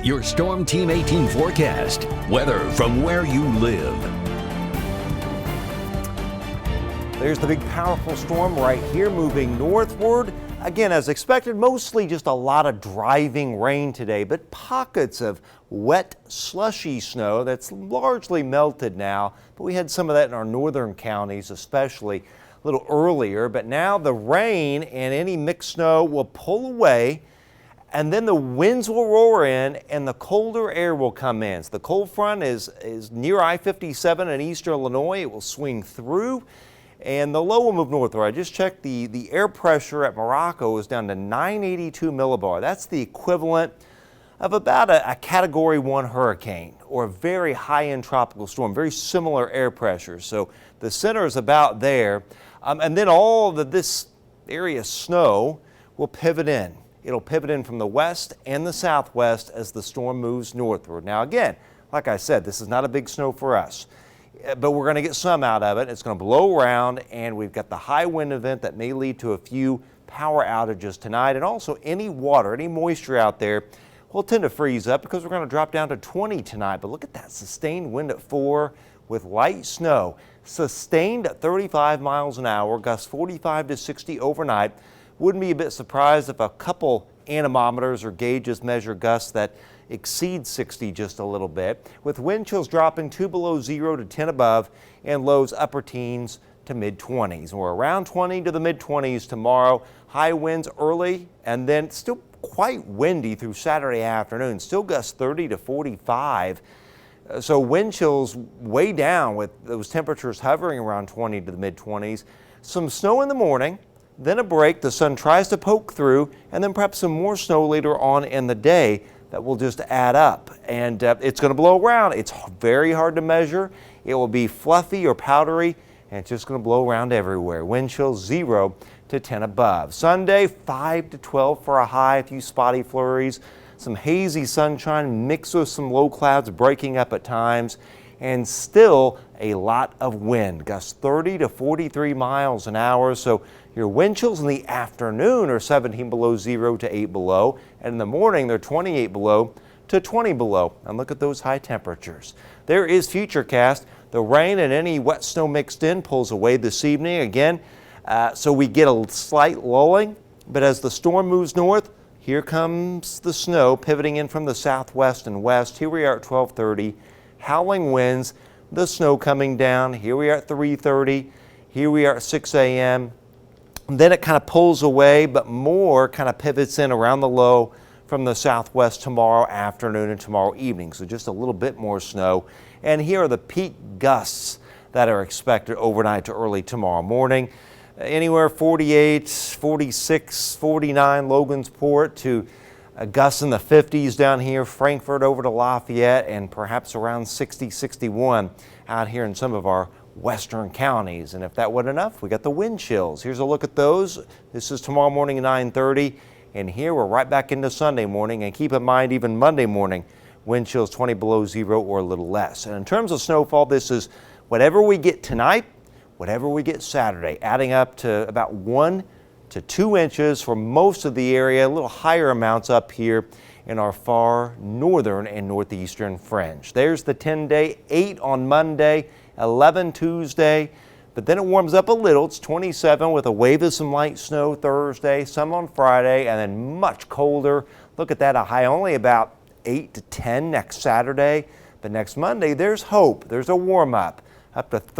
Your Storm Team 18 forecast. Weather from where you live. There's the big powerful storm right here moving northward. Again, as expected, mostly just a lot of driving rain today, but pockets of wet, slushy snow that's largely melted now. But we had some of that in our northern counties, especially a little earlier. But now the rain and any mixed snow will pull away, and then the winds will roar in and the colder air will come in. So the cold front is near I-57 in eastern Illinois. It will swing through, and the low will move northward. I just checked the air pressure at Morocco is down to 982 millibar. That's the equivalent of about a Category 1 hurricane or a very high-end tropical storm, very similar air pressure. So the center is about there. And then all of this area snow will pivot in. It'll pivot in from the west and the southwest as the storm moves northward. Now again, like I said, this is not a big snow for us, but we're going to get some out of it. It's going to blow around, and we've got the high wind event that may lead to a few power outages tonight. And also any water, any moisture out there will tend to freeze up because we're going to drop down to 20 tonight. But look at that sustained wind at 4 with light snow. Sustained at 35 miles an hour, gusts 45 to 60 overnight. Wouldn't be a bit surprised if a couple anemometers or gauges measure gusts that exceed 60 just a little bit, with wind chills dropping 2 below 0 to 10 above and lows upper teens to mid-20s. We're around 20 to the mid-20s tomorrow. High winds early and then still quite windy through Saturday afternoon. Still gusts 30 to 45. So wind chills way down with those temperatures hovering around 20 to the mid-20s. Some snow in the morning. Then a break, the sun tries to poke through, and then perhaps some more snow later on in the day that will just add up. And it's going to blow around. It's very hard to measure. It will be fluffy or powdery, and it's just going to blow around everywhere. Wind chills 0 to 10 above. Sunday, 5 to 12 for a high, a few spotty flurries, some hazy sunshine mixed with some low clouds breaking up at times, and still a lot of wind, gusts 30 to 43 miles an hour. So your wind chills in the afternoon are 17 below 0 to 8 below, and in the morning they're 28 below to 20 below. And look at those high temperatures. There is Futurecast. The rain and any wet snow mixed in pulls away this evening again, so we get a slight lulling. But as the storm moves north, here comes the snow pivoting in from the southwest and west. Here we are at 12:30. Howling winds, the snow coming down. Here we are at 3:30. Here we are at 6 a.m. Then it kind of pulls away, but more kind of pivots in around the low from the southwest tomorrow afternoon and tomorrow evening. So just a little bit more snow. And here are the peak gusts that are expected overnight to early tomorrow morning. Anywhere 48, 46, 49 Logansport to gusts in the 50s down here, Frankfort over to Lafayette, and perhaps around 60, 61 out here in some of our western counties. And if that wasn't enough, we got the wind chills. Here's a look at those. This is tomorrow morning at 9:30, and here we're right back into Sunday morning. And keep in mind, even Monday morning, wind chills 20 below 0 or a little less. And in terms of snowfall, this is whatever we get tonight, whatever we get Saturday, adding up to about 1 to 2 inches for most of the area, a little higher amounts up here in our far northern and northeastern fringe. There's the 10-day, 8 on Monday, 11 Tuesday, but then it warms up a little. It's 27 with a wave of some light snow Thursday, some on Friday, and then much colder. Look at that, a high only about 8 to 10 next Saturday. But next Monday, there's hope. There's a warm up to 30.